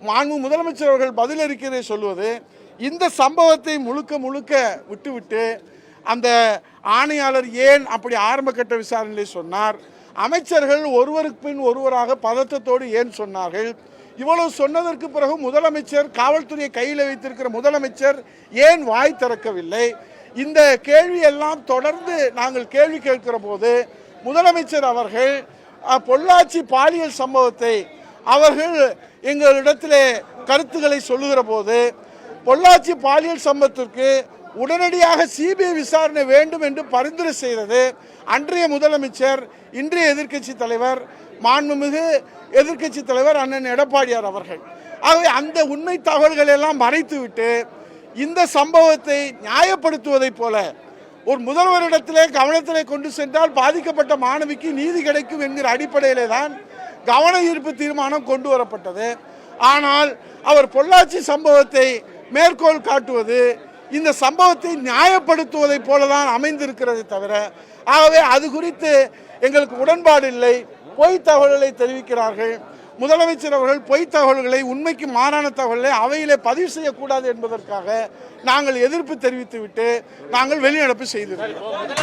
மாண்பு முதலமைச்சர் அவர்கள் பதிலளிக்கிறதை சொல்வது, இந்த சம்பவத்தை முழுக்க முழுக்க விட்டுவிட்டு அந்த ஆணையாளர் ஏன் அப்படி ஆரம்ப கட்ட விசாரணையை சொன்னார், அமைச்சர்கள் ஒருவருக்கு பின் ஒருவராக பதற்றத்தோடு ஏன் சொன்னார்கள், இவ்வளவு சொன்னதற்கு பிறகு முதலமைச்சர், காவல்துறையை கையில் வைத்திருக்கிற முதலமைச்சர் ஏன் வாய் திறக்கவில்லை, இந்த கேள்வியெல்லாம் தொடர்ந்து நாங்கள் கேள்வி கேட்கிற போது முதலமைச்சர் அவர்கள் பொள்ளாச்சி பாலியல் சம்பவத்தை அவர்கள் எங்களிடத்திலே கருத்துக்களை சொல்லுகிற போது, பொள்ளாச்சி பாலியல் சம்பவத்திற்கு உடனடியாக சிபிஐ விசாரணை வேண்டும் என்று பரிந்துரை செய்தது அன்றைய முதலமைச்சர், இன்றைய எதிர்க்கட்சி தலைவர், மாண்புமிகு எதிர்க்கட்சி தலைவர் அண்ணன் எடப்பாடியார் அவர்கள். ஆகவே அந்த உண்மை தகவல்கள் எல்லாம் மறைத்துவிட்டு இந்த சம்பவத்தை நியாயப்படுத்துவதைப் போல ஒரு முதல்வரிடத்திலே கவனத்திலே கொண்டு சென்றால் பாதிக்கப்பட்ட மாணவிக்கு நீதி கிடைக்கும் என்கிற அடிப்படையிலே தான் கவன ஈர்ப்பு தீர்மானம் கொண்டு வரப்பட்டது. ஆனால் அவர் பொள்ளாச்சி சம்பவத்தை மேற்கோள் காட்டுவது இந்த சம்பவத்தை நியாயப்படுத்துவதைப் போலதான் அமைந்திருக்கிறது தவிர, ஆகவே அது குறித்து எங்களுக்கு உடன்பாடு இல்லை. பொய் தகவல்களை தெரிவிக்கிறார்கள். முதலமைச்சர் அவர்கள் பொய் தகவல்களை, உண்மைக்கு மாறான தகவல்களை அவையிலே பதிவு செய்யக்கூடாது என்பதற்காக நாங்கள் எதிர்ப்பு தெரிவித்துவிட்டு நாங்கள் வெளிநடப்பு செய்திருக்கிறோம்.